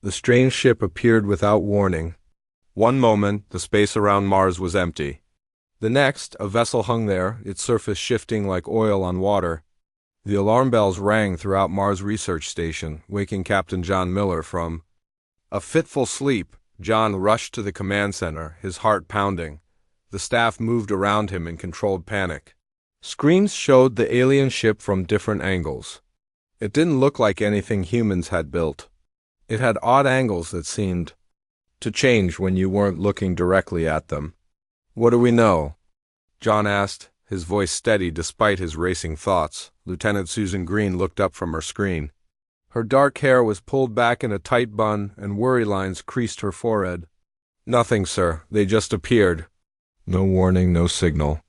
The strange ship appeared without warning. One moment, the space around Mars was empty. The next, a vessel hung there, its surface shifting like oil on water. The alarm bells rang throughout Mars Research Station, waking Captain John Miller from a fitful sleep. John rushed to the command center, his heart pounding. The staff moved around him in controlled panic. Screens showed the alien ship from different angles. It didn't look like anything humans had built. It had odd angles that seemed to change when you weren't looking directly at them. "What do we know?" John asked, his voice steady despite his racing thoughts. Lieutenant Susan Green looked up from her screen. Her dark hair was pulled back in a tight bun, and worry lines creased her forehead. "Nothing, sir. They just appeared. No warning, no signal."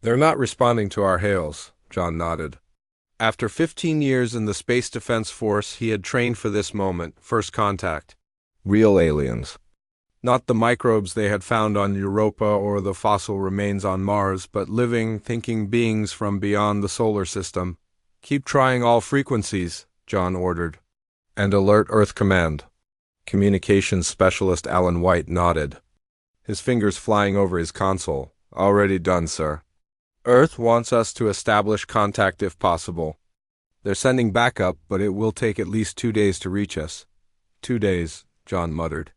"They're not responding to our hails," John nodded. After 15 years in the Space Defense Force, he had trained for this moment, first contact. Real aliens. Not the microbes they had found on Europa or the fossil remains on Mars, but living, thinking beings from beyond the solar system. "Keep trying all frequencies," John ordered. "And alert Earth Command." Communications Specialist Alan White nodded, his fingers flying over his console. "Already done, sir. Earth wants us to establish contact if possible. They're sending backup, but it will take at least 2 days to reach us." 2 days, John muttered.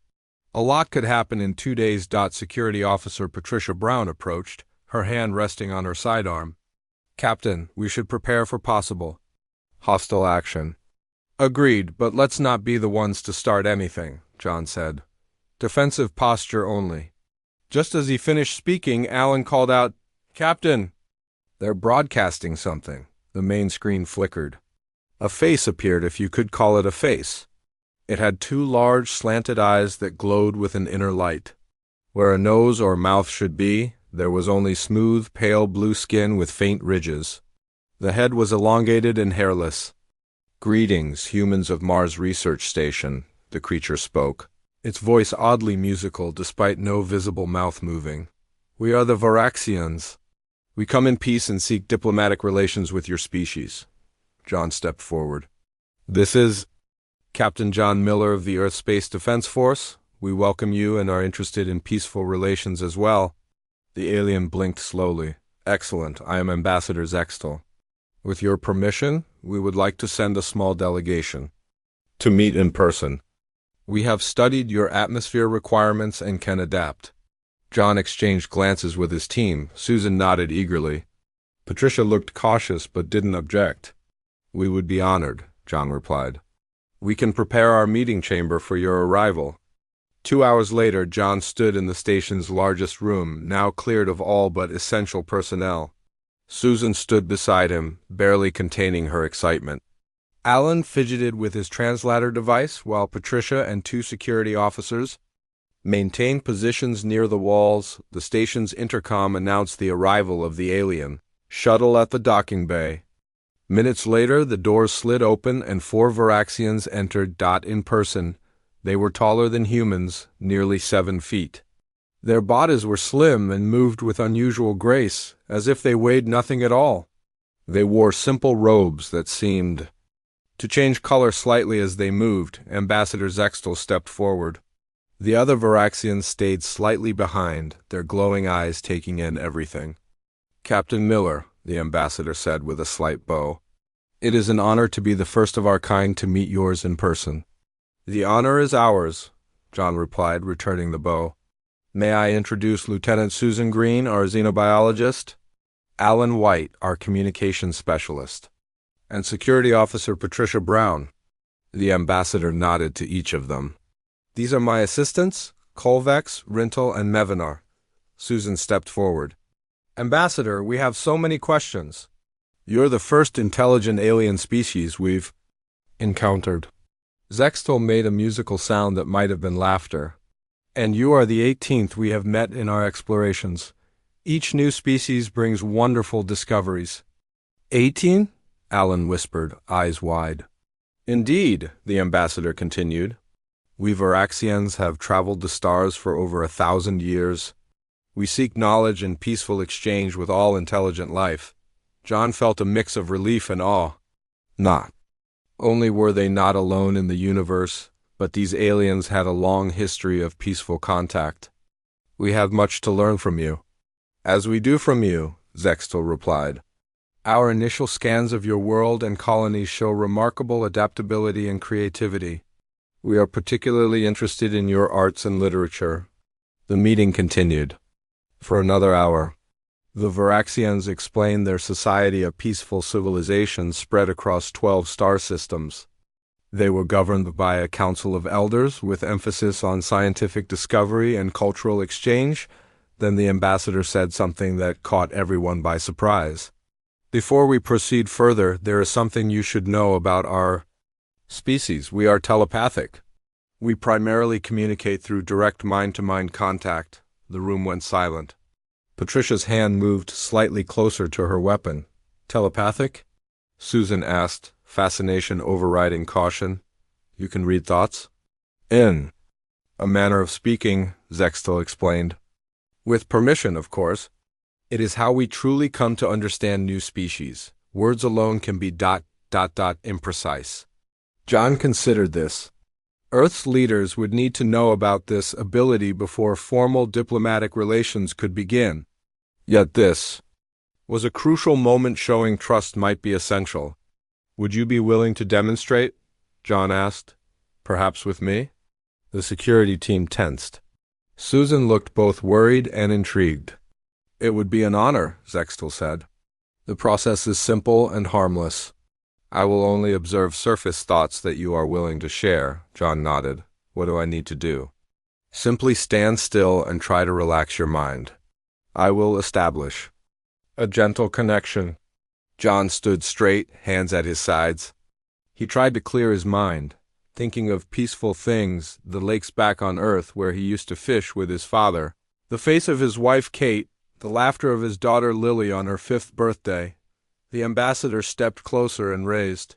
"A lot could happen in 2 days." Security Officer Patricia Brown approached, her hand resting on her sidearm. "Captain, we should prepare for possible hostile action." "Agreed, but let's not be the ones to start anything," John said. "Defensive posture only." Just as he finished speaking, Alan called out, "Captain!" "They're broadcasting something." The main screen flickered. A face appeared, if you could call it a face. It had 2 large, slanted eyes that glowed with an inner light. Where a nose or mouth should be, there was only smooth, pale blue skin with faint ridges. The head was elongated and hairless. "Greetings, humans of Mars Research Station," the creature spoke, its voice oddly musical despite no visible mouth moving. "We are the Varaxians. We come in peace and seek diplomatic relations with your species." John stepped forward. "This is Captain John Miller of the Earth Space Defense Force. We welcome you and are interested in peaceful relations as well." The alien blinked slowly. "Excellent. I am Ambassador Zextel. With your permission, we would like to send a small delegation to meet in person. We have studied your atmosphere requirements and can adapt." John exchanged glances with his team. Susan nodded eagerly. Patricia looked cautious but didn't object. "We would be honored," John replied. "We can prepare our meeting chamber for your arrival." 2 hours later, John stood in the station's largest room, now cleared of all but essential personnel. Susan stood beside him, barely containing her excitement. Alan fidgeted with his translator device, while Patricia and 2 security officers maintained positions near the walls. The station's intercom announced the arrival of the alien shuttle at the docking bay. Minutes later, the doors slid open and 4 Varaxians entered. In person, they were taller than humans, nearly 7 feet. Their bodies were slim and moved with unusual grace, as if they weighed nothing at all. They wore simple robes that seemed to change color slightly as they moved. Ambassador Zextel stepped forward. The other Varaxians stayed slightly behind, their glowing eyes taking in everything. "Captain Miller," the ambassador said with a slight bow, "it is an honor to be the first of our kind to meet yours in person." "The honor is ours," John replied, returning the bow. "May I introduce Lieutenant Susan Green, our xenobiologist, Alan White, our communications specialist, and Security Officer Patricia Brown." The ambassador nodded to each of them. "These are my assistants, Kolvex, Rintel, and Mevinar." Susan stepped forward. "Ambassador, we have so many questions. You're the first intelligent alien species we've encountered." Zextel made a musical sound that might have been laughter. "And you are the 18th we have met in our explorations. Each new species brings wonderful discoveries." 18? Alan whispered, eyes wide. "Indeed," the ambassador continued. "We Varaxians have traveled the stars for over 1,000 years. We seek knowledge and peaceful exchange with all intelligent life." John felt a mix of relief and awe. Not only were they not alone in the universe, but these aliens had a long history of peaceful contact. We have much to learn from you. As we do from you, Zextal replied. Our initial scans of your world and colonies show remarkable adaptability and creativity. We are particularly interested in your arts and literature. The meeting continued. For another hour, the Varaxians explained their society of peaceful civilization spread across 12 star systems. They were governed by a council of elders with emphasis on scientific discovery and cultural exchange. Then the ambassador said something that caught everyone by surprise. Before we proceed further, there is something you should know about our species. We are telepathic. We primarily communicate through direct mind-to-mind contact. The room went silent. Patricia's hand moved slightly closer to her weapon. Telepathic? Susan asked, fascination overriding caution. You can read thoughts? In a manner of speaking, Zextal explained. With permission, of course. It is how we truly come to understand new species. Words alone can be ... imprecise. John considered this. Earth's leaders would need to know about this ability before formal diplomatic relations could begin. Yet this was a crucial moment showing trust might be essential. Would you be willing to demonstrate? John asked. Perhaps with me? The security team tensed. Susan looked both worried and intrigued. It would be an honor, Zextal said. The process is simple and harmless. I will only observe surface thoughts that you are willing to share, John nodded. What do I need to do? Simply stand still and try to relax your mind. I will establish a gentle connection. John stood straight, hands at his sides. He tried to clear his mind, thinking of peaceful things, the lakes back on Earth where he used to fish with his father, the face of his wife Kate, the laughter of his daughter Lily on her 5th birthday. The ambassador stepped closer and raised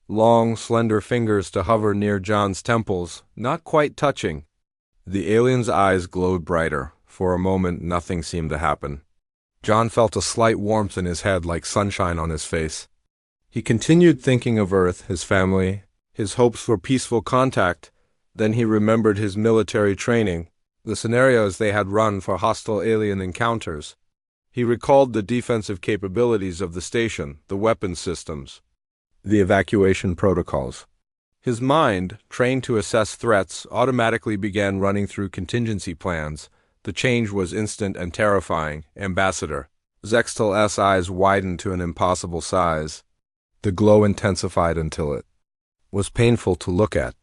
long, slender fingers to hover near John's temples, not quite touching. The alien's eyes glowed brighter. For a moment, nothing seemed to happen. John felt a slight warmth in his head like sunshine on his face. He continued thinking of Earth, his family, his hopes for peaceful contact. Then he remembered his military training, the scenarios they had run for hostile alien encounters. He recalled the defensive capabilities of the station, the weapons systems, the evacuation protocols. His mind, trained to assess threats, automatically began running through contingency plans. The change was instant and terrifying. Ambassador. Zextal's eyes widened to an impossible size. The glow intensified until it was painful to look at.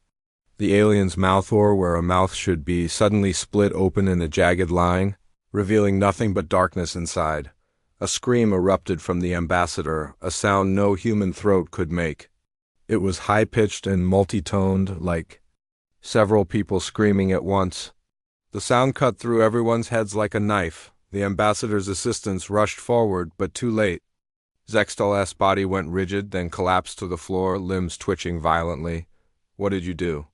The alien's mouth, or where a mouth should be, suddenly split open in a jagged line, revealing nothing but darkness inside. A scream erupted from the ambassador, a sound no human throat could make. It was high-pitched and multi-toned, like several people screaming at once. The sound cut through everyone's heads like a knife. The ambassador's assistants rushed forward, but too late. Zextal's body went rigid, then collapsed to the floor, limbs twitching violently. What did you do?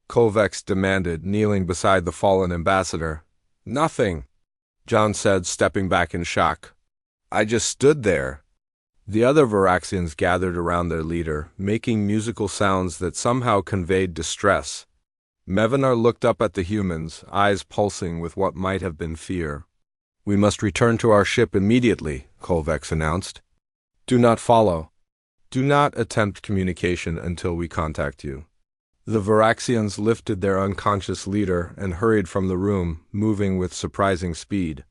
Kovacs demanded, kneeling beside the fallen ambassador. Nothing, John said, stepping back in shock. I just stood there. The other Varaxians gathered around their leader, making musical sounds that somehow conveyed distress. Mevanar looked up at the humans, eyes pulsing with what might have been fear. We must return to our ship immediately, Kovacs announced. Do not follow. Do not attempt communication until we contact you. The Varaxians lifted their unconscious leader and hurried from the room, moving with surprising speed.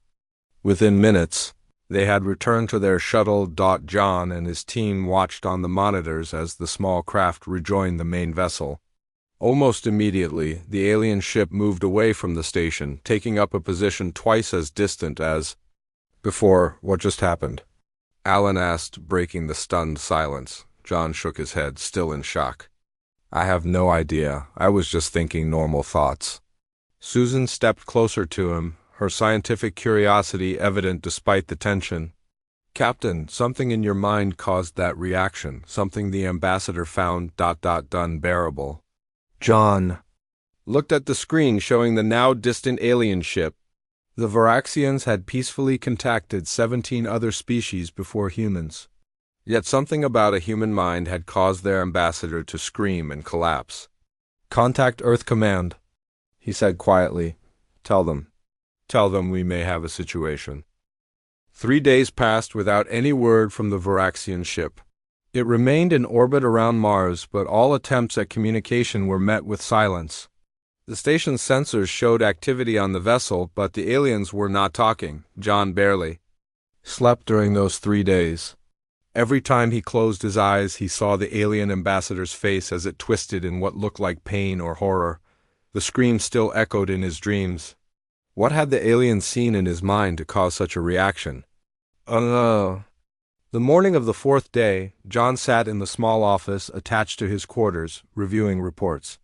Within minutes, they had returned to their shuttle. John and his team watched on the monitors as the small craft rejoined the main vessel. Almost immediately, the alien ship moved away from the station, taking up a position twice as distant as before. What just happened? Alan asked, breaking the stunned silence. John shook his head, still in shock. I have no idea. I was just thinking normal thoughts. Susan stepped closer to him, her scientific curiosity evident despite the tension. Captain, something in your mind caused that reaction, something the ambassador found ... unbearable. John looked at the screen showing the now distant alien ship. The Varaxians had peacefully contacted 17 other species before humans. Yet something about a human mind had caused their ambassador to scream and collapse. Contact Earth Command, he said quietly. Tell them. Tell them we may have a situation. 3 days passed without any word from the Varaxian ship. It remained in orbit around Mars, but all attempts at communication were met with silence. The station's sensors showed activity on the vessel, but the aliens were not talking. John barely slept during those 3 days. Every time he closed his eyes, he saw the alien ambassador's face as it twisted in what looked like pain or horror. The scream still echoed in his dreams. What had the alien seen in his mind to cause such a reaction? The morning of the 4th day, John sat in the small office attached to his quarters, reviewing reports.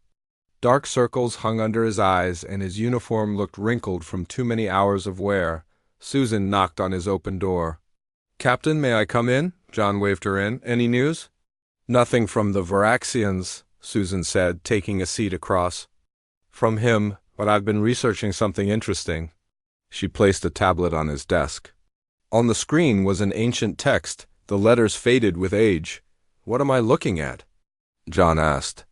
Dark circles hung under his eyes, and his uniform looked wrinkled from too many hours of wear. Susan knocked on his open door. "Captain, may I come in?" John waved her in. "Any news?" "Nothing from the Varaxians," Susan said, taking a seat across from him, "but I've been researching something interesting." She placed a tablet on his desk. On the screen was an ancient text, the letters faded with age. "What am I looking at?" John asked.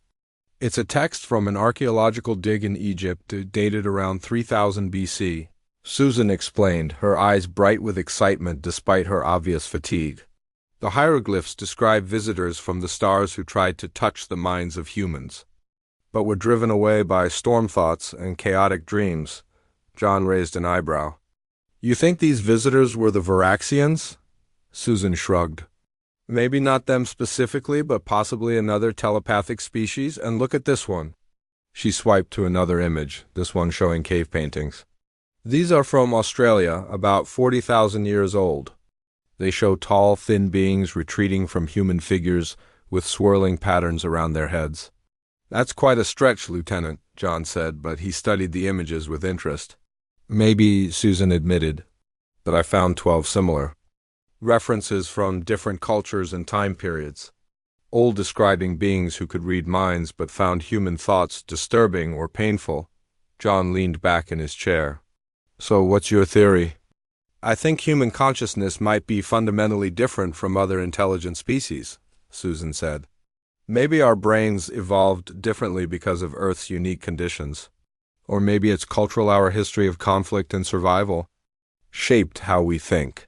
"It's a text from an archaeological dig in Egypt dated around 3000 BC. Susan explained, her eyes bright with excitement despite her obvious fatigue. The hieroglyphs describe visitors from the stars who tried to touch the minds of humans, but were driven away by storm thoughts and chaotic dreams. John raised an eyebrow. "You think these visitors were the Varaxians?" Susan shrugged. "Maybe not them specifically, but possibly another telepathic species. And look at this one." She swiped to another image, this one showing cave paintings. "These are from Australia, about 40,000 years old. They show tall, thin beings retreating from human figures with swirling patterns around their heads." "That's quite a stretch, Lieutenant," John said, but he studied the images with interest. "Maybe," Susan admitted, "but I found 12 similar references from different cultures and time periods, all describing beings who could read minds but found human thoughts disturbing or painful." John leaned back in his chair. "So what's your theory?" "I think human consciousness might be fundamentally different from other intelligent species," Susan said. "Maybe our brains evolved differently because of Earth's unique conditions. Or maybe it's cultural, our history of conflict and survival shaped how we think."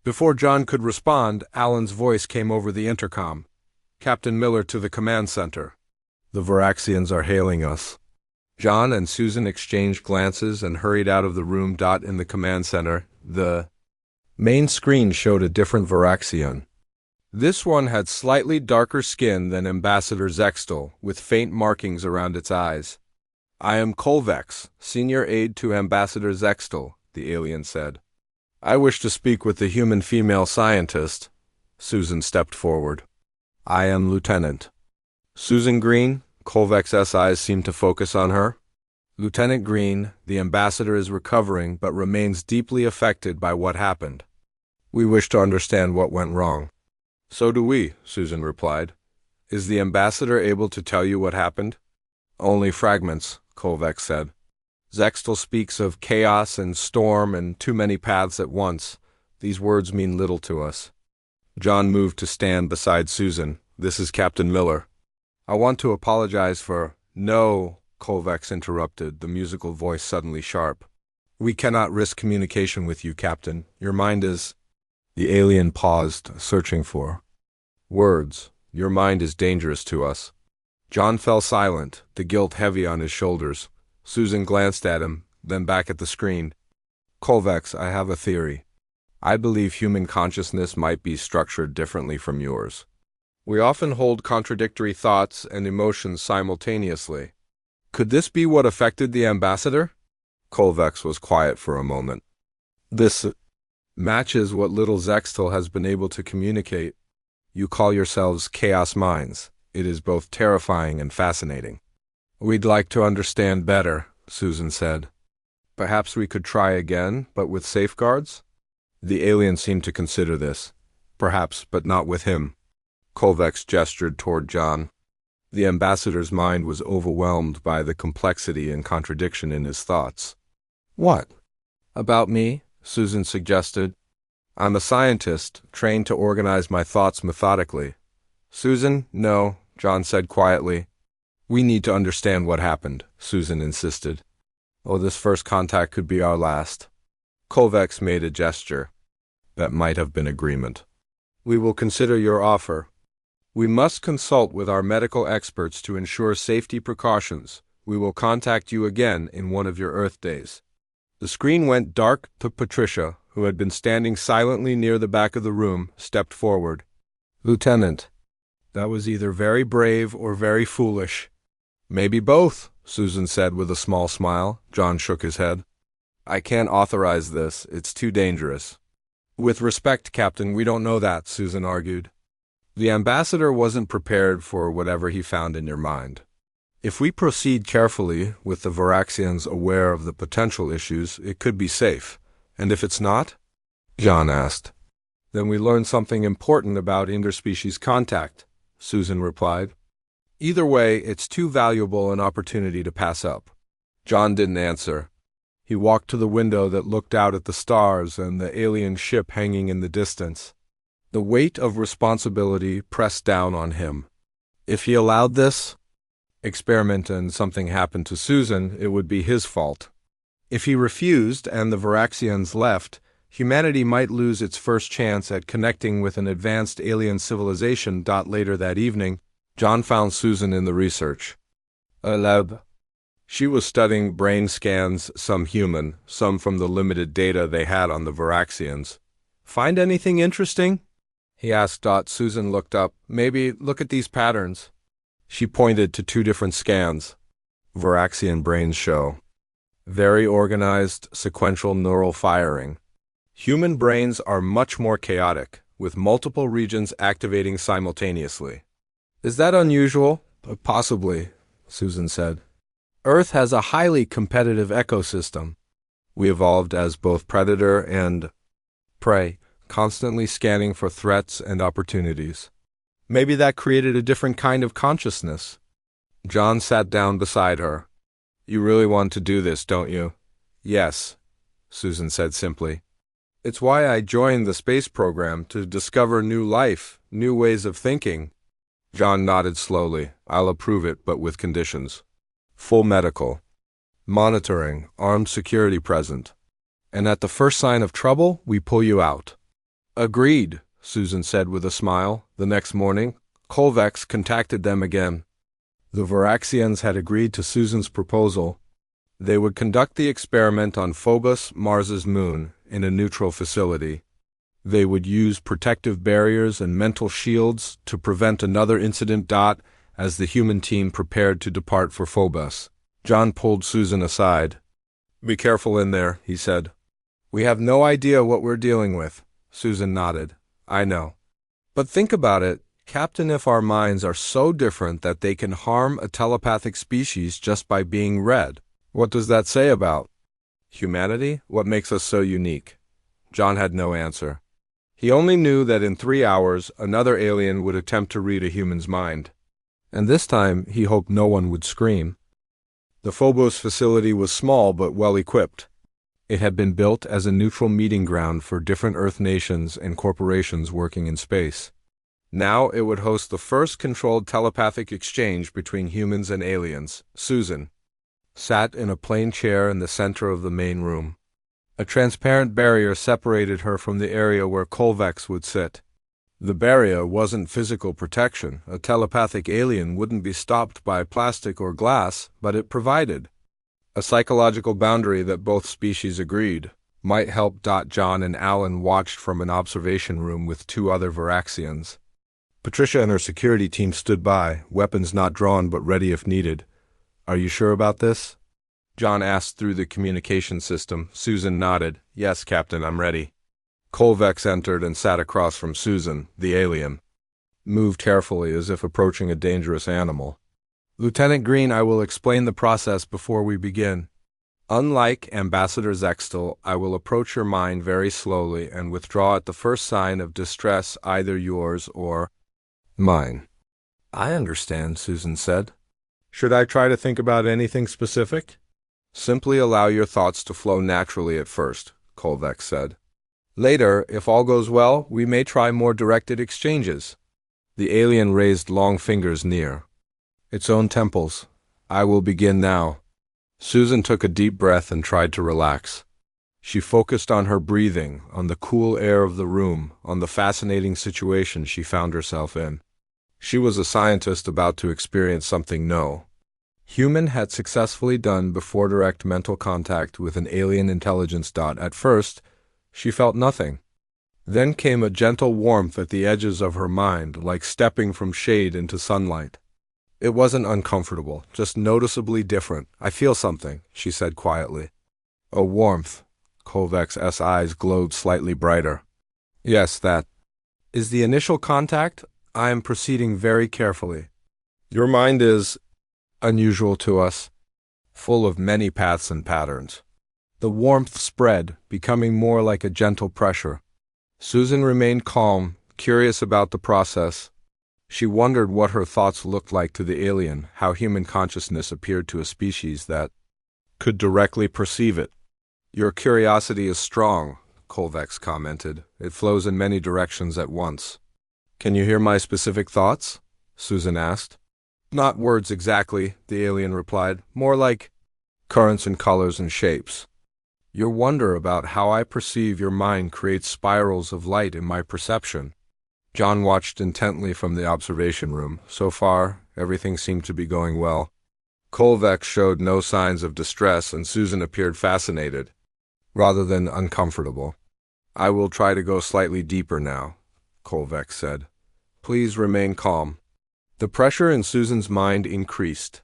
Before John could respond, Alan's voice came over the intercom. "Captain Miller to the command center. The Varaxians are hailing us." John and Susan exchanged glances and hurried out of the room. In the command center, the main screen showed a different Varaxian. This one had slightly darker skin than Ambassador Zextal, with faint markings around its eyes. "I am Kolvex, senior aide to Ambassador Zextal," the alien said. "I wish to speak with the human female scientist." Susan stepped forward. "I am Lieutenant Susan Green." Kolvex's eyes seemed to focus on her. "Lieutenant Green, the ambassador is recovering but remains deeply affected by what happened. We wish to understand what went wrong." "So do we," Susan replied. "Is the ambassador able to tell you what happened?" "Only fragments," Kolvex said. "Zextal speaks of chaos and storm and too many paths at once. These words mean little to us." John moved to stand beside Susan. "This is Captain Miller." "I want to apologize for—" "No," Kolvex interrupted, the musical voice suddenly sharp. "We cannot risk communication with you, Captain. Your mind is—" The alien paused, searching for words. "Your mind is dangerous to us." John fell silent, the guilt heavy on his shoulders. Susan glanced at him, then back at the screen. "Kolvex, I have a theory. I believe human consciousness might be structured differently from yours. We often hold contradictory thoughts and emotions simultaneously. Could this be what affected the ambassador?" Kolvex was quiet for a moment. "This matches what little Zextal has been able to communicate. You call yourselves Chaos Minds. It is both terrifying and fascinating." "We'd like to understand better," Susan said. "Perhaps we could try again, but with safeguards?" The alien seemed to consider this. "Perhaps, but not with him." Kolvex gestured toward John. The ambassador's mind was overwhelmed by the complexity and contradiction in his thoughts. "What?" "About me?" Susan suggested. "I'm a scientist, trained to organize my thoughts methodically." "Susan, no," John said quietly. We need to understand what happened, Susan insisted. Oh, this first contact could be our last. Kovacs made a gesture. That might have been agreement. We will consider your offer. We must consult with our medical experts to ensure safety precautions. We will contact you again in one of your Earth days. The screen went dark. Patricia, who had been standing silently near the back of the room, stepped forward. Lieutenant, that was either very brave or very foolish. Maybe both, Susan said with a small smile. John shook his head. I can't authorize this. It's too dangerous. With respect, Captain, we don't know that, Susan argued. The ambassador wasn't prepared for whatever he found in your mind. If we proceed carefully, with the Varaxians aware of the potential issues, it could be safe. And if it's not? John asked. Then we learn something important about interspecies contact, Susan replied. Either way, it's too valuable an opportunity to pass up. John didn't answer. He walked to the window that looked out at the stars and the alien ship hanging in the distance. The weight of responsibility pressed down on him. If he allowed this experiment and something happened to Susan, it would be his fault. If he refused and the Varaxians left, humanity might lose its first chance at connecting with an advanced alien civilization. Later that evening, John found Susan in the research lab. She was studying brain scans, some human, some from the limited data they had on the Varaxians. Find anything interesting? He asked. Susan looked up. Maybe look at these patterns. She pointed to 2 different scans. Varaxian brains show very organized, sequential neural firing. Human brains are much more chaotic, with multiple regions activating simultaneously. Is that unusual? Possibly, Susan said. Earth has a highly competitive ecosystem. We evolved as both predator and prey, constantly scanning for threats and opportunities. Maybe that created a different kind of consciousness. John sat down beside her. You really want to do this, don't you? Yes, Susan said simply. It's why I joined the space program, to discover new life, new ways of thinking. John nodded slowly. I'll approve it, but with conditions. Full medical monitoring, armed security present. And at the first sign of trouble, we pull you out. Agreed, Susan said with a smile. The next morning, Kovacs contacted them again. The Varaxians had agreed to Susan's proposal. They would conduct the experiment on Phobos, Mars's moon, in a neutral facility. They would use protective barriers and mental shields to prevent another incident. As the human team prepared to depart for Phobos, John pulled Susan aside. Be careful in there, he said. We have no idea what we're dealing with. Susan nodded. I know. But think about it, Captain, if our minds are so different that they can harm a telepathic species just by being read, what does that say about humanity? What makes us so unique? John had no answer. He only knew that in 3 hours, another alien would attempt to read a human's mind. And this time, he hoped no one would scream. The Phobos facility was small but well equipped. It had been built as a neutral meeting ground for different Earth nations and corporations working in space. Now it would host the first controlled telepathic exchange between humans and aliens. Susan sat in a plain chair in the center of the main room. A transparent barrier separated her from the area where Kovacs would sit. The barrier wasn't physical protection. A telepathic alien wouldn't be stopped by plastic or glass, but it provided a psychological boundary that both species agreed might help. John and Alan watched from an observation room with 2 other Varaxians. Patricia and her security team stood by, weapons not drawn but ready if needed. Are you sure about this? John asked through the communication system. Susan nodded. Yes, Captain, I'm ready. Kovacs entered and sat across from Susan, the alien. Moved carefully as if approaching a dangerous animal. Lieutenant Green, I will explain the process before we begin. Unlike Ambassador Zextel, I will approach your mind very slowly and withdraw at the first sign of distress, either yours or mine. I understand, Susan said. Should I try to think about anything specific? Simply allow your thoughts to flow naturally at first, Kovacs said. Later, if all goes well, we may try more directed exchanges. The alien raised long fingers near. its own temples. I will begin now. Susan took a deep breath and tried to relax. She focused on her breathing, on the cool air of the room, on the fascinating situation she found herself in. She was a scientist about to experience something no human had successfully done before: direct mental contact with an alien intelligence. At first, she felt nothing. Then came a gentle warmth at the edges of her mind, like stepping from shade into sunlight. It wasn't uncomfortable, just noticeably different. I feel something, she said quietly. A warmth. Kolvek's eyes glowed slightly brighter. Yes, that is the initial contact. I am proceeding very carefully. Your mind is unusual to us, full of many paths and patterns. The warmth spread, becoming more like a gentle pressure. Susan remained calm, curious about the process. She wondered what her thoughts looked like to the alien, how human consciousness appeared to a species that could directly perceive it. Your curiosity is strong, Kolvex commented. It flows in many directions at once. Can you hear my specific thoughts? Susan asked. Not words exactly, the alien replied. More like currents and colors and shapes. Your wonder about how I perceive your mind creates spirals of light in my perception. John watched intently from the observation room. So far, everything seemed to be going well. Kolvex showed no signs of distress, and Susan appeared fascinated, rather than uncomfortable. I will try to go slightly deeper now, Kolvex said. Please remain calm. The pressure in Susan's mind increased.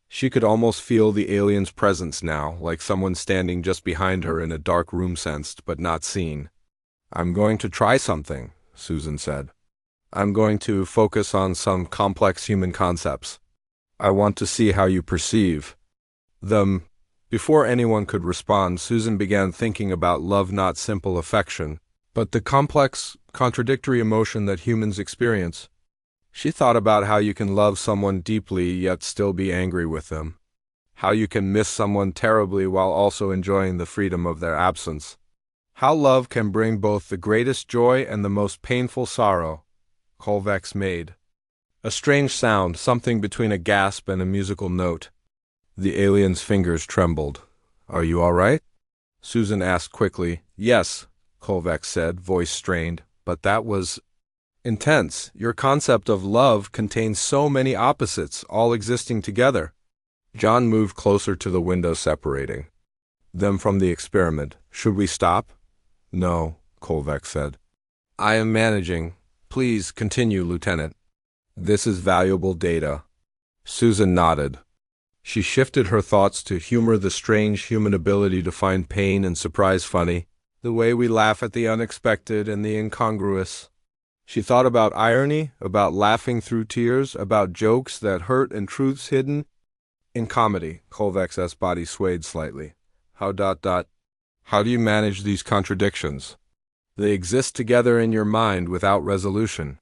She could almost feel the alien's presence now, like someone standing just behind her in a dark room, sensed but not seen. I'm going to try something, Susan said. I'm going to focus on some complex human concepts. I want to see how you perceive them. Before anyone could respond, Susan began thinking about love, not simple affection, but the complex, contradictory emotion that humans experience. She thought about how you can love someone deeply yet still be angry with them. How you can miss someone terribly while also enjoying the freedom of their absence. How love can bring both the greatest joy and the most painful sorrow. Kolvex made a strange sound, something between a gasp and a musical note. The alien's fingers trembled. Are you all right? Susan asked quickly. Yes, Kolvex said, voice strained, but that was intense. Your concept of love contains so many opposites, all existing together. John moved closer to the window, separating them from the experiment. Should we stop? No, Kolvex said. I am managing. Please continue, Lieutenant. This is valuable data. Susan nodded. She shifted her thoughts to humor, the strange human ability to find pain and surprise funny, the way we laugh at the unexpected and the incongruous. She thought about irony, about laughing through tears, about jokes that hurt and truths hidden in comedy. Kolvex's body swayed slightly. How do you manage these contradictions? They exist together in your mind without resolution.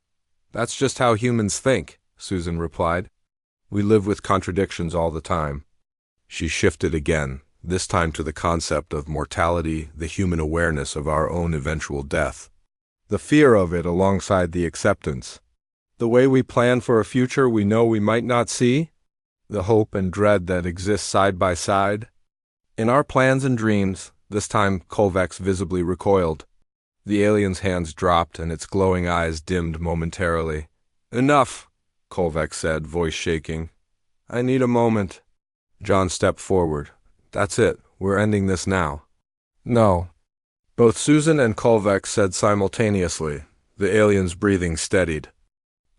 That's just how humans think, Susan replied. We live with contradictions all the time. She shifted again, this time to the concept of mortality, the human awareness of our own eventual death. The fear of it alongside the acceptance. The way we plan for a future we know we might not see. The hope and dread that exist side by side. In our plans and dreams, this time Kolvex visibly recoiled. The alien's hands dropped and its glowing eyes dimmed momentarily. Enough, Kolvex said, voice shaking. I need a moment. John stepped forward. That's it. We're ending this now. No. Both Susan and Kolvex said simultaneously. The alien's breathing steadied.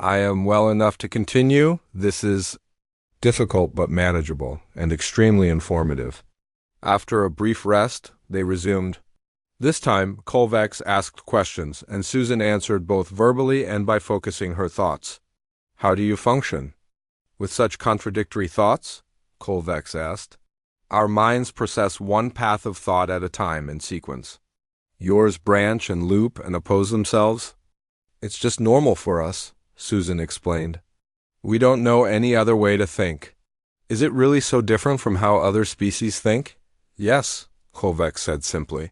I am well enough to continue. This is difficult but manageable, and extremely informative. After a brief rest, they resumed. This time, Kolvex asked questions, and Susan answered both verbally and by focusing her thoughts. How do you function with such contradictory thoughts? Kolvex asked. Our minds process one path of thought at a time in sequence. Yours branch and loop and oppose themselves. It's just normal for us, Susan explained. We don't know any other way to think. Is it really so different from how other species think? Yes, Kolvex said simply.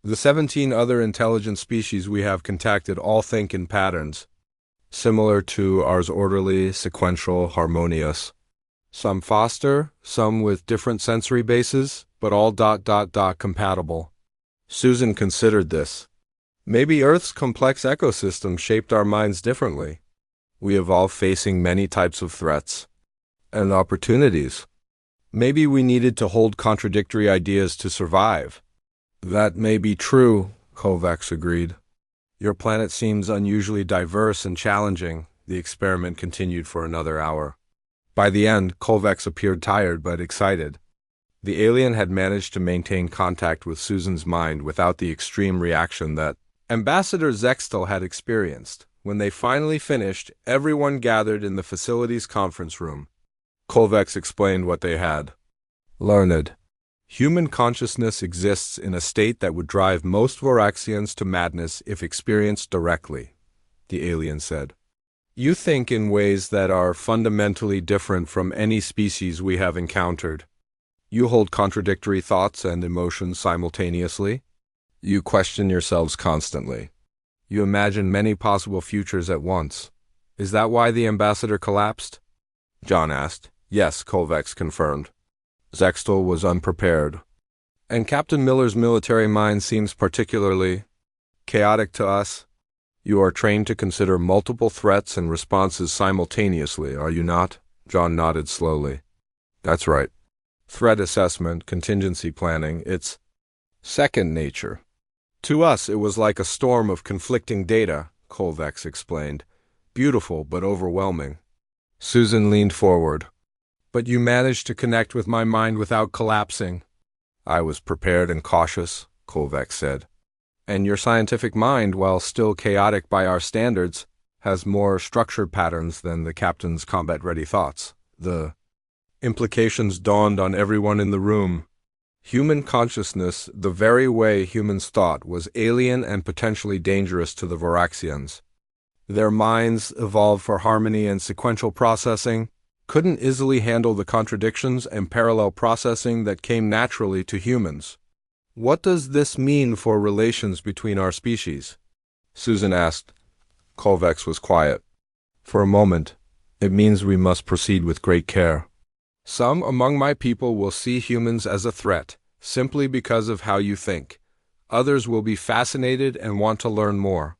The 17 other intelligent species we have contacted all think in patterns, similar to ours, orderly, sequential, harmonious. Some faster, some with different sensory bases, but all compatible. Susan considered this. Maybe Earth's complex ecosystem shaped our minds differently. We evolved facing many types of threats and opportunities. Maybe we needed to hold contradictory ideas to survive. That may be true, Kovacs agreed. Your planet seems unusually diverse and challenging. The experiment continued for another hour. By the end, Kovacs appeared tired but excited. The alien had managed to maintain contact with Susan's mind without the extreme reaction that Ambassador Zextel had experienced. When they finally finished, everyone gathered in the facility's conference room. Kovacs explained what they had learned. Human consciousness exists in a state that would drive most Voraxians to madness if experienced directly, the alien said. You think in ways that are fundamentally different from any species we have encountered. You hold contradictory thoughts and emotions simultaneously. You question yourselves constantly. You imagine many possible futures at once. Is that why the ambassador collapsed? John asked. Yes, Kovacs confirmed. Zextel was unprepared. And Captain Miller's military mind seems particularly chaotic to us. You are trained to consider multiple threats and responses simultaneously, are you not? John nodded slowly. That's right. Threat assessment, contingency planning, it's second nature. To us, it was like a storm of conflicting data, Kovacs explained. Beautiful but overwhelming. Susan leaned forward. But you managed to connect with my mind without collapsing. I was prepared and cautious, Kovacs said. And your scientific mind, while still chaotic by our standards, has more structured patterns than the captain's combat-ready thoughts. The implications dawned on everyone in the room. Human consciousness, the very way humans thought, was alien and potentially dangerous to the Voraxians. Their minds, evolved for harmony and sequential processing, couldn't easily handle the contradictions and parallel processing that came naturally to humans. What does this mean for relations between our species? Susan asked. Kovacs was quiet. For a moment, it means we must proceed with great care. Some among my people will see humans as a threat, simply because of how you think. Others will be fascinated and want to learn more.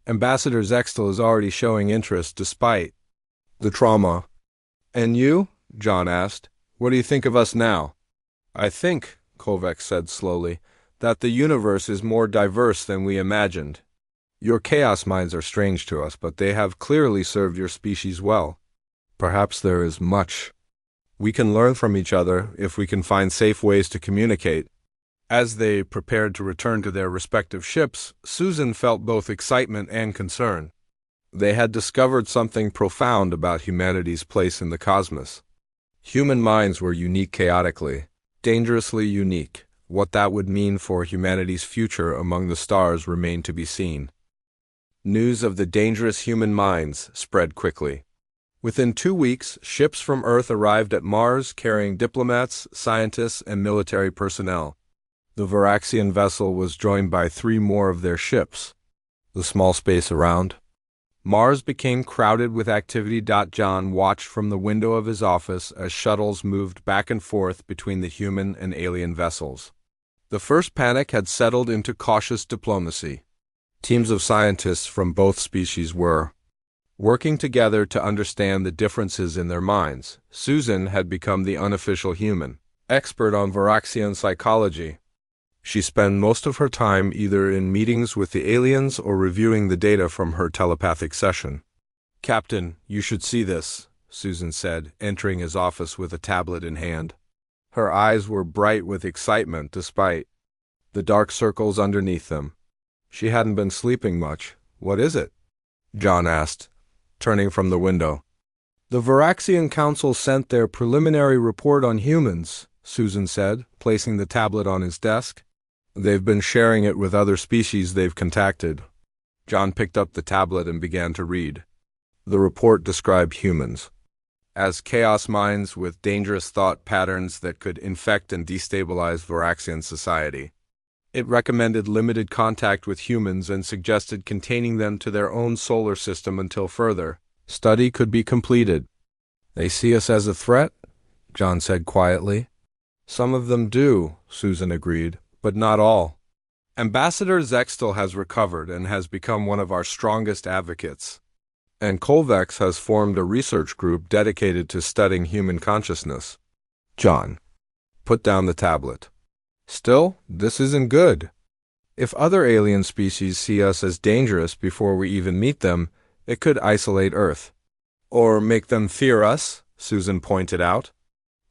Ambassador Zextel is already showing interest despite the trauma. And you? John asked. What do you think of us now? I think, Kovacs said slowly, that the universe is more diverse than we imagined. Your chaos minds are strange to us, but they have clearly served your species well. Perhaps there is much we can learn from each other if we can find safe ways to communicate. As they prepared to return to their respective ships, Susan felt both excitement and concern. They had discovered something profound about humanity's place in the cosmos. Human minds were unique chaotically, dangerously unique. What that would mean for humanity's future among the stars remained to be seen. News of the dangerous human minds spread quickly. Within 2 weeks, ships from Earth arrived at Mars carrying diplomats, scientists, and military personnel. The Voraxian vessel was joined by 3 more of their ships. The small space around Mars became crowded with activity. John watched from the window of his office as shuttles moved back and forth between the human and alien vessels. The first panic had settled into cautious diplomacy. Teams of scientists from both species were working together to understand the differences in their minds. Susan had become the unofficial human expert on Voraxian psychology. She spent most of her time either in meetings with the aliens or reviewing the data from her telepathic session. Captain, you should see this, Susan said, entering his office with a tablet in hand. Her eyes were bright with excitement despite the dark circles underneath them. She hadn't been sleeping much. What is it? John asked, turning from the window. The Voraxian Council sent their preliminary report on humans, Susan said, placing the tablet on his desk. They've been sharing it with other species they've contacted. John picked up the tablet and began to read. The report described humans as chaos minds with dangerous thought patterns that could infect and destabilize Voraxian society. It recommended limited contact with humans and suggested containing them to their own solar system until further study could be completed. They see us as a threat? John said quietly. Some of them do, Susan agreed, but not all. Ambassador Zextel has recovered and has become one of our strongest advocates. And Colvex has formed a research group dedicated to studying human consciousness. John put down the tablet. Still, this isn't good. If other alien species see us as dangerous before we even meet them, it could isolate Earth. Or make them fear us, Susan pointed out,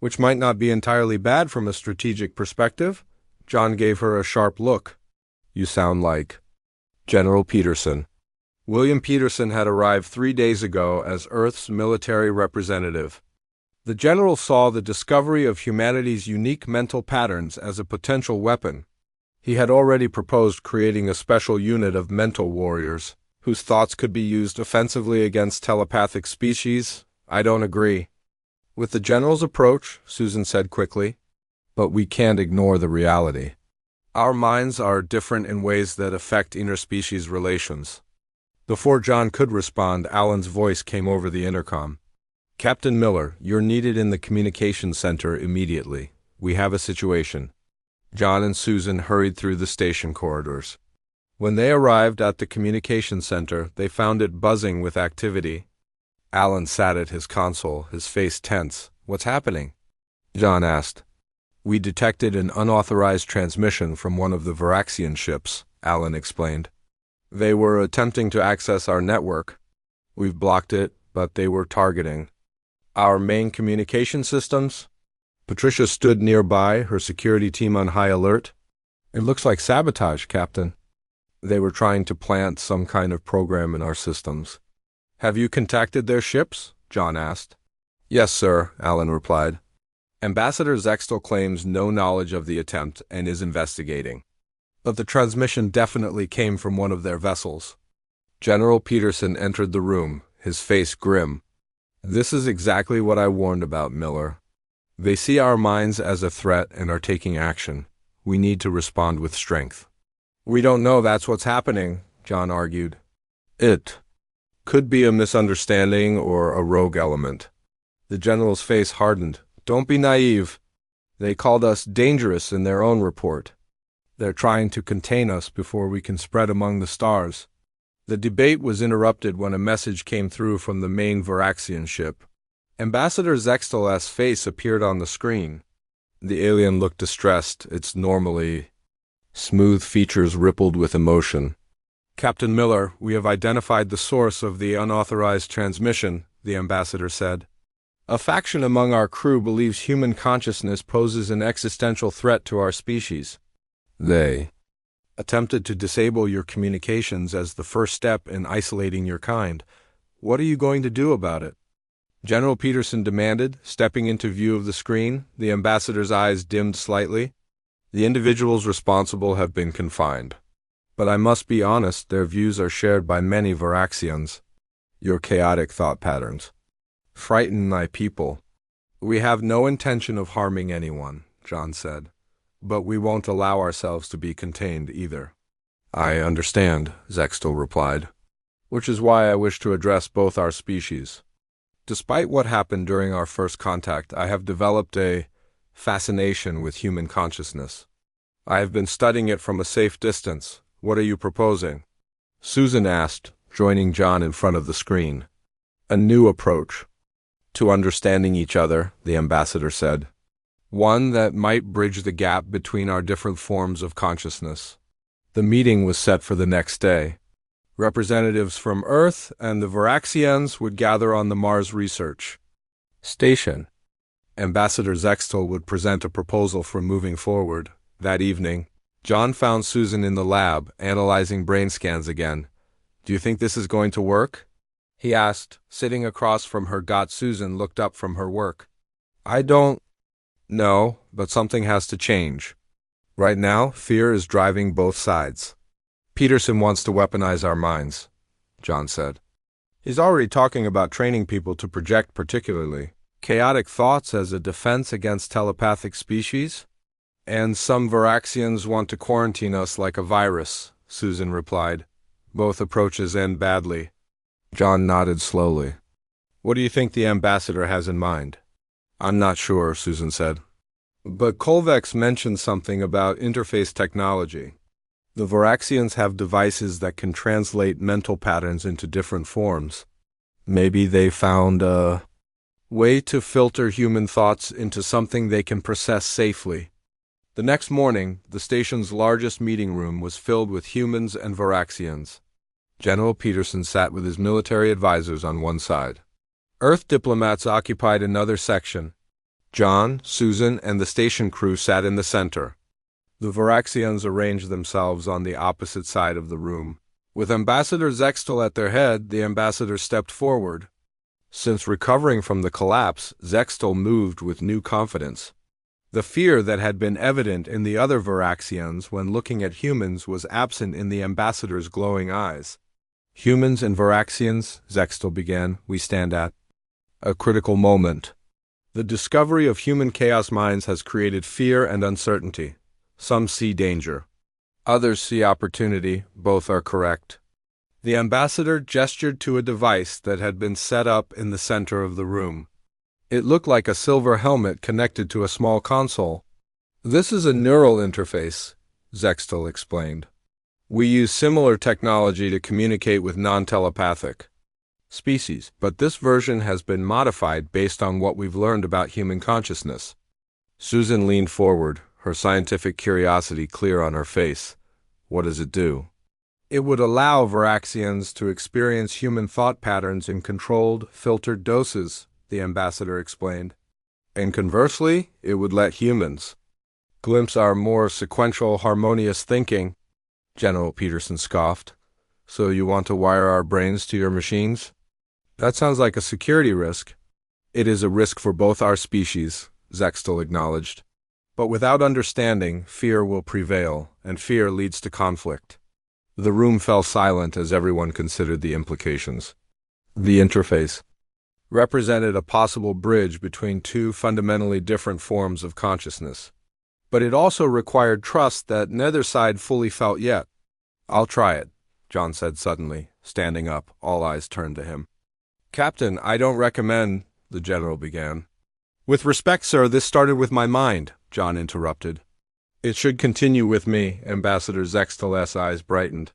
which might not be entirely bad from a strategic perspective. John gave her a sharp look. You sound like General Peterson. William Peterson had arrived 3 days ago as Earth's military representative. The general saw the discovery of humanity's unique mental patterns as a potential weapon. He had already proposed creating a special unit of mental warriors, whose thoughts could be used offensively against telepathic species. I don't agree with the general's approach, Susan said quickly. But we can't ignore the reality. Our minds are different in ways that affect interspecies relations. Before John could respond, Alan's voice came over the intercom. Captain Miller, you're needed in the communications center immediately. We have a situation. John and Susan hurried through the station corridors. When they arrived at the communications center, they found it buzzing with activity. Alan sat at his console, his face tense. What's happening? John asked. We detected an unauthorized transmission from one of the Varaxian ships, Alan explained. They were attempting to access our network. We've blocked it, but they were targeting our main communication systems. Patricia stood nearby, her security team on high alert. It looks like sabotage, Captain. They were trying to plant some kind of program in our systems. Have you contacted their ships? John asked. Yes, sir, Alan replied. Ambassador Zextel claims no knowledge of the attempt and is investigating. But the transmission definitely came from one of their vessels. General Peterson entered the room, his face grim. This is exactly what I warned about, Miller. They see our minds as a threat and are taking action. We need to respond with strength. We don't know that's what's happening, John argued. It could be a misunderstanding or a rogue element. The general's face hardened. Don't be naive. They called us dangerous in their own report. They're trying to contain us before we can spread among the stars. The debate was interrupted when a message came through from the main Varaxian ship. Ambassador Zextel's face appeared on the screen. The alien looked distressed, its normally smooth features rippled with emotion. Captain Miller, we have identified the source of the unauthorized transmission, the ambassador said. A faction among our crew believes human consciousness poses an existential threat to our species. They attempted to disable your communications as the first step in isolating your kind. What are you going to do about it? General Peterson demanded, stepping into view of the screen. The ambassador's eyes dimmed slightly. The individuals responsible have been confined. But I must be honest, their views are shared by many Varaxians. Your chaotic thought patterns frighten my people. We have no intention of harming anyone, John said. But we won't allow ourselves to be contained either. I understand, Zextel replied, which is why I wish to address both our species. Despite what happened during our first contact, I have developed a fascination with human consciousness. I have been studying it from a safe distance. What are you proposing? Susan asked, joining John in front of the screen. A new approach to understanding each other, the ambassador said. One that might bridge the gap between our different forms of consciousness. The meeting was set for the next day. Representatives from Earth and the Varaxians would gather on the Mars Research Station. Ambassador Zextel would present a proposal for moving forward. That evening, John found Susan in the lab, analyzing brain scans again. Do you think this is going to work? He asked, sitting across from her. Susan looked up from her work. I don't know, but something has to change. Right now, fear is driving both sides. Peterson wants to weaponize our minds, John said. He's already talking about training people to project particularly chaotic thoughts as a defense against telepathic species. And some Varaxians want to quarantine us like a virus, Susan replied. Both approaches end badly. John nodded slowly. What do you think the ambassador has in mind? I'm not sure, Susan said. But Kolvex mentioned something about interface technology. The Varaxians have devices that can translate mental patterns into different forms. Maybe they found a way to filter human thoughts into something they can process safely. The next morning, the station's largest meeting room was filled with humans and Varaxians. General Peterson sat with his military advisors on one side. Earth diplomats occupied another section. John, Susan, and the station crew sat in the center. The Varaxians arranged themselves on the opposite side of the room. With Ambassador Zextel at their head, the ambassador stepped forward. Since recovering from the collapse, Zextel moved with new confidence. The fear that had been evident in the other Varaxians when looking at humans was absent in the ambassador's glowing eyes. Humans and Varaxians, Zextel began, we stand at a critical moment. The discovery of human chaos minds has created fear and uncertainty. Some see danger. Others see opportunity. Both are correct. The ambassador gestured to a device that had been set up in the center of the room. It looked like a silver helmet connected to a small console. This is a neural interface, Zextel explained. We use similar technology to communicate with non-telepathic species, but this version has been modified based on what we've learned about human consciousness. Susan leaned forward, her scientific curiosity clear on her face. What does it do? It would allow Varaxians to experience human thought patterns in controlled, filtered doses, the ambassador explained. And conversely, it would let humans glimpse our more sequential, harmonious thinking. General Peterson scoffed. So you want to wire our brains to your machines? That sounds like a security risk. It is a risk for both our species, Zextel acknowledged. But without understanding, fear will prevail, and fear leads to conflict. The room fell silent as everyone considered the implications. The interface represented a possible bridge between two fundamentally different forms of consciousness. But it also required trust that neither side fully felt yet. I'll try it, John said suddenly, standing up. All eyes turned to him. Captain, I don't recommend, the general began. With respect, sir, this started with my mind, John interrupted. It should continue with me, Ambassador Zextel's eyes brightened.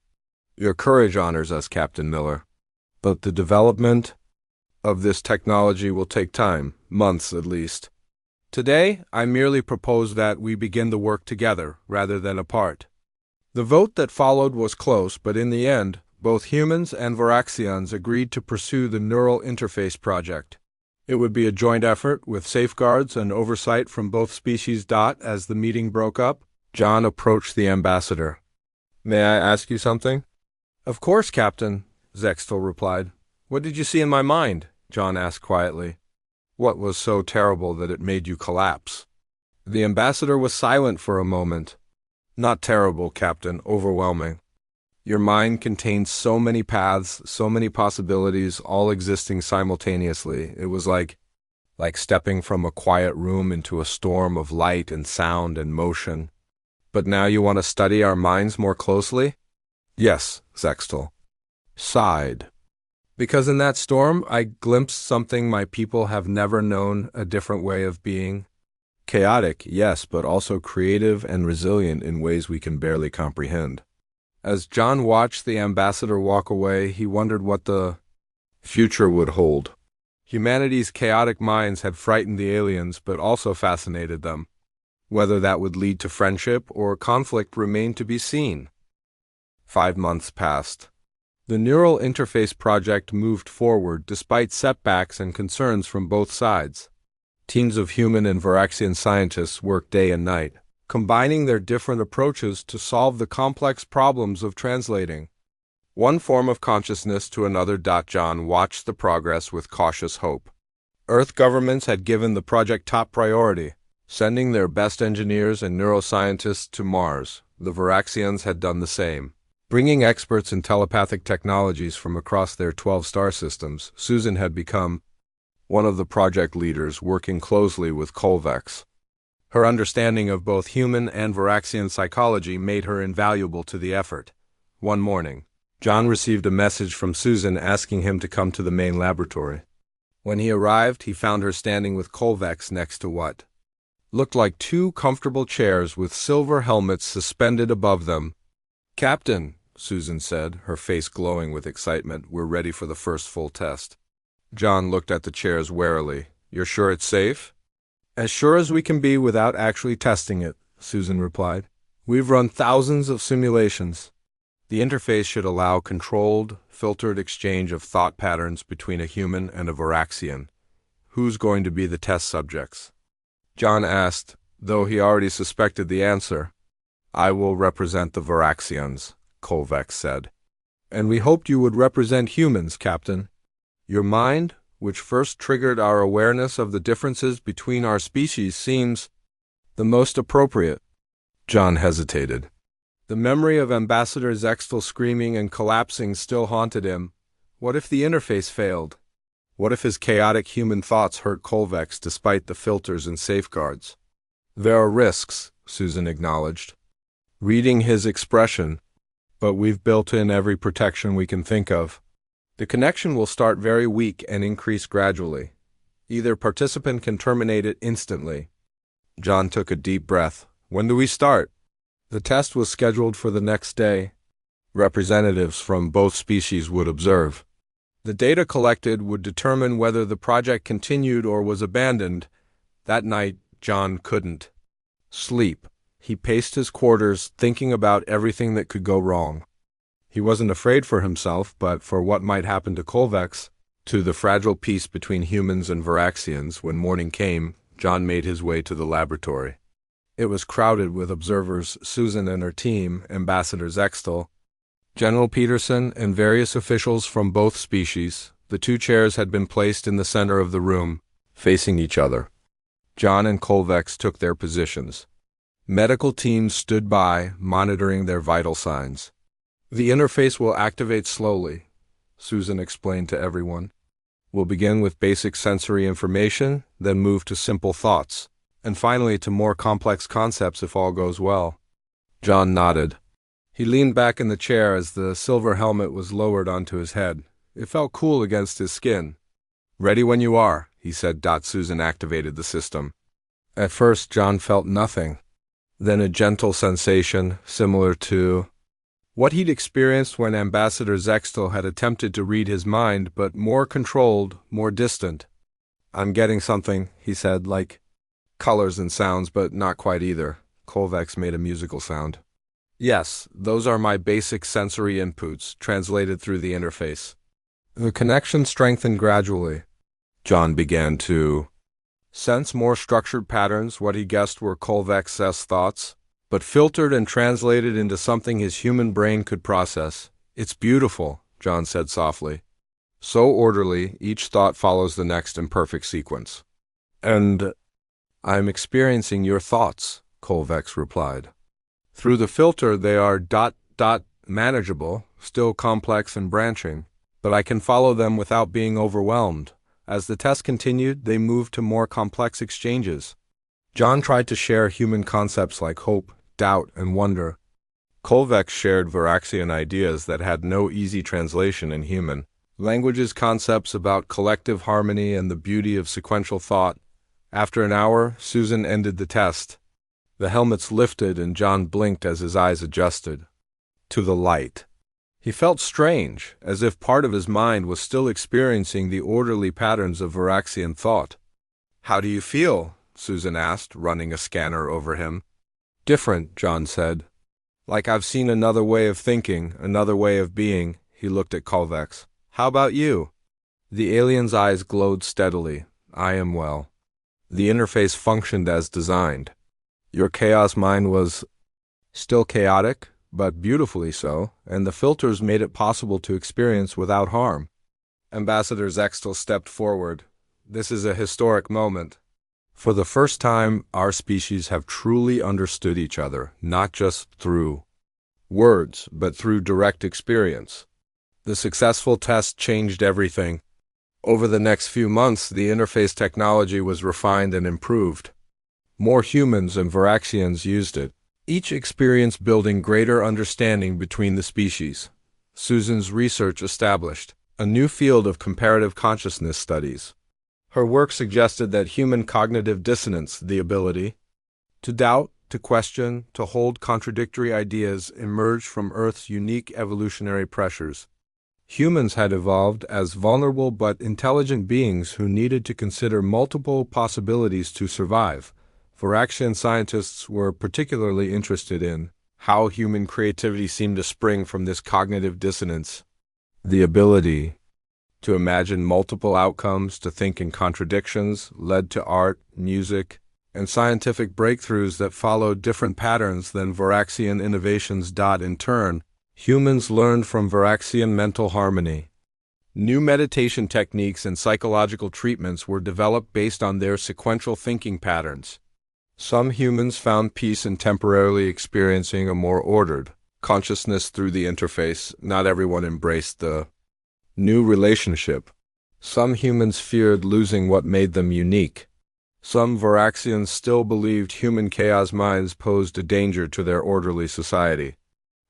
Your courage honors us, Captain Miller. But the development of this technology will take time, months at least. Today, I merely propose that we begin the work together, rather than apart. The vote that followed was close, but in the end, both humans and Varaxians agreed to pursue the Neural Interface Project. It would be a joint effort, with safeguards and oversight from both species. As the meeting broke up, John approached the ambassador. May I ask you something? Of course, Captain, Zextel replied. What did you see in my mind? John asked quietly. What was so terrible that it made you collapse? The ambassador was silent for a moment. Not terrible, Captain, overwhelming. Your mind contains so many paths, so many possibilities, all existing simultaneously. It was like stepping from a quiet room into a storm of light and sound and motion. But now you want to study our minds more closely? Yes, Zextel sighed. Because in that storm, I glimpsed something my people have never known, a different way of being. Chaotic, yes, but also creative and resilient in ways we can barely comprehend. As John watched the ambassador walk away, he wondered what the future would hold. Humanity's chaotic minds had frightened the aliens, but also fascinated them. Whether that would lead to friendship or conflict remained to be seen. 5 months passed. The Neural Interface Project moved forward despite setbacks and concerns from both sides. Teams of human and Varaxian scientists worked day and night, combining their different approaches to solve the complex problems of translating one form of consciousness to another. John watched the progress with cautious hope. Earth governments had given the project top priority, sending their best engineers and neuroscientists to Mars. The Varaxians had done the same. Bringing experts in telepathic technologies from across their 12 star systems, Susan had become one of the project leaders, working closely with Kolvex. Her understanding of both human and Varaxian psychology made her invaluable to the effort. One morning, John received a message from Susan asking him to come to the main laboratory. When he arrived, he found her standing with Kolvex next to what looked like two comfortable chairs with silver helmets suspended above them. "Captain," Susan said, her face glowing with excitement, "we're ready for the first full test." John looked at the chairs warily. "You're sure it's safe?" "As sure as we can be without actually testing it," Susan replied. "We've run thousands of simulations." The interface should allow controlled, filtered exchange of thought patterns between a human and a Varaxian. Who's going to be the test subjects? John asked, though he already suspected the answer. "I will represent the Varaxians," Kolvex said. "And we hoped you would represent humans, Captain. Your mind, which first triggered our awareness of the differences between our species, seems the most appropriate." John hesitated. The memory of Ambassador Zextel screaming and collapsing still haunted him. What if the interface failed? What if his chaotic human thoughts hurt Kolvex despite the filters and safeguards? "There are risks," Susan acknowledged, reading his expression, "but we've built in every protection we can think of. The connection will start very weak and increase gradually. Either participant can terminate it instantly." John took a deep breath. "When do we start?" The test was scheduled for the next day. Representatives from both species would observe. The data collected would determine whether the project continued or was abandoned. That night, John couldn't sleep. He paced his quarters, thinking about everything that could go wrong. He wasn't afraid for himself, but for what might happen to Kolvex, to the fragile peace between humans and Varaxians. When morning came, John made his way to the laboratory. It was crowded with observers: Susan and her team, Ambassador Zextel, General Peterson, and various officials from both species. The two chairs had been placed in the center of the room, facing each other. John and Kolvex took their positions. Medical teams stood by, monitoring their vital signs. "The interface will activate slowly," Susan explained to everyone. "We'll begin with basic sensory information, then move to simple thoughts, and finally to more complex concepts if all goes well." John nodded. He leaned back in the chair as the silver helmet was lowered onto his head. It felt cool against his skin. "Ready when you are," he said. Susan activated the system. At first, John felt nothing. Then a gentle sensation, similar to what he'd experienced when Ambassador Zextel had attempted to read his mind, but more controlled, more distant. "I'm getting something," he said, "like colors and sounds, but not quite either." Kolvex made a musical sound. "Yes, those are my basic sensory inputs, translated through the interface." The connection strengthened gradually. John began to sense more structured patterns, what he guessed were Kolvex's thoughts, but filtered and translated into something his human brain could process. "It's beautiful," John said softly. "So orderly, each thought follows the next in perfect sequence." "And I'm experiencing your thoughts," Kolvex replied. "Through the filter they are manageable, still complex and branching, but I can follow them without being overwhelmed." As the test continued, they moved to more complex exchanges. John tried to share human concepts like hope, doubt, and wonder. Kolvex shared Varaxian ideas that had no easy translation in human languages, concepts about collective harmony and the beauty of sequential thought. After an hour, Susan ended the test. The helmets lifted and John blinked as his eyes adjusted to the light. He felt strange, as if part of his mind was still experiencing the orderly patterns of Varaxian thought. "How do you feel?" Susan asked, running a scanner over him. "Different," John said. "Like I've seen another way of thinking, another way of being." He looked at Kolvex. "How about you?" The alien's eyes glowed steadily. "I am well. The interface functioned as designed. Your chaos mind was still chaotic, but beautifully so, and the filters made it possible to experience without harm." Ambassador Zextel stepped forward. "This is a historic moment. For the first time, our species have truly understood each other, not just through words, but through direct experience. The successful test changed everything. Over the next few months, the interface technology was refined and improved. More humans and Varaxians used it, each experience building greater understanding between the species. Susan's research established a new field of comparative consciousness studies. Her work suggested that human cognitive dissonance, the ability to doubt, to question, to hold contradictory ideas, emerged from Earth's unique evolutionary pressures. Humans had evolved as vulnerable but intelligent beings who needed to consider multiple possibilities to survive. Varaxian scientists were particularly interested in how human creativity seemed to spring from this cognitive dissonance. The ability to imagine multiple outcomes, to think in contradictions, led to art, music, and scientific breakthroughs that followed different patterns than Varaxian innovations. In turn, humans learned from Varaxian mental harmony. New meditation techniques and psychological treatments were developed based on their sequential thinking patterns. Some humans found peace in temporarily experiencing a more ordered consciousness through the interface. Not everyone embraced the new relationship. Some humans feared losing what made them unique. Some Varaxians still believed human chaos minds posed a danger to their orderly society.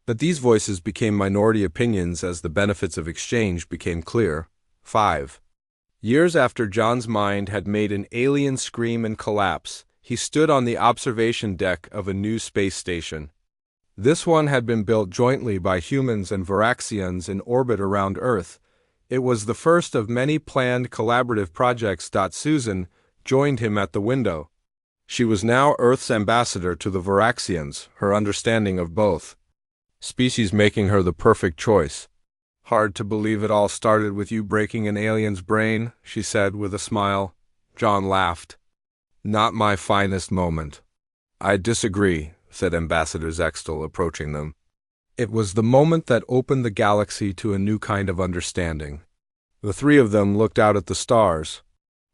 But these voices became minority opinions as the benefits of exchange became clear. 5 years after John's mind had made an alien scream and collapse, he stood on the observation deck of a new space station. This one had been built jointly by humans and Varaxians in orbit around Earth. It was the first of many planned collaborative projects. Susan joined him at the window. She was now Earth's ambassador to the Varaxians, her understanding of both species making her the perfect choice. Hard to believe it all started with you breaking an alien's brain, she said with a smile. John laughed. Not my finest moment. I disagree, said Ambassador Zextel, approaching them. It was the moment that opened the galaxy to a new kind of understanding. The three of them looked out at the stars.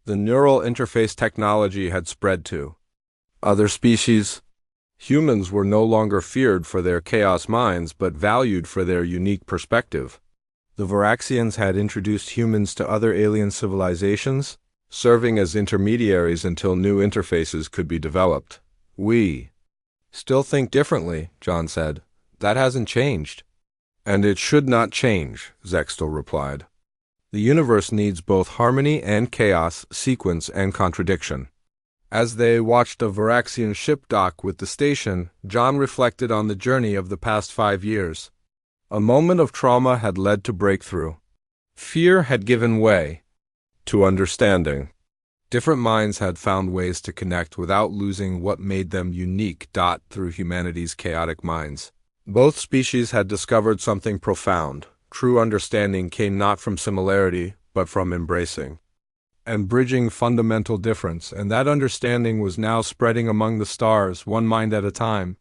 The neural interface technology had spread to other species. Humans were no longer feared for their chaos minds, but valued for their unique perspective. The Varaxians had introduced humans to other alien civilizations, serving as intermediaries until new interfaces could be developed. We still think differently, John said. That hasn't changed. And it should not change, Zextel replied. The universe needs both harmony and chaos, sequence and contradiction. As they watched a Varaxian ship dock with the station, John reflected on the journey of the past 5 years. A moment of trauma had led to breakthrough. Fear had given way to understanding. Different minds had found ways to connect without losing what made them unique. Through humanity's chaotic minds, both species had discovered something profound. True understanding came not from similarity, but from embracing and bridging fundamental difference, and that understanding was now spreading among the stars, one mind at a time.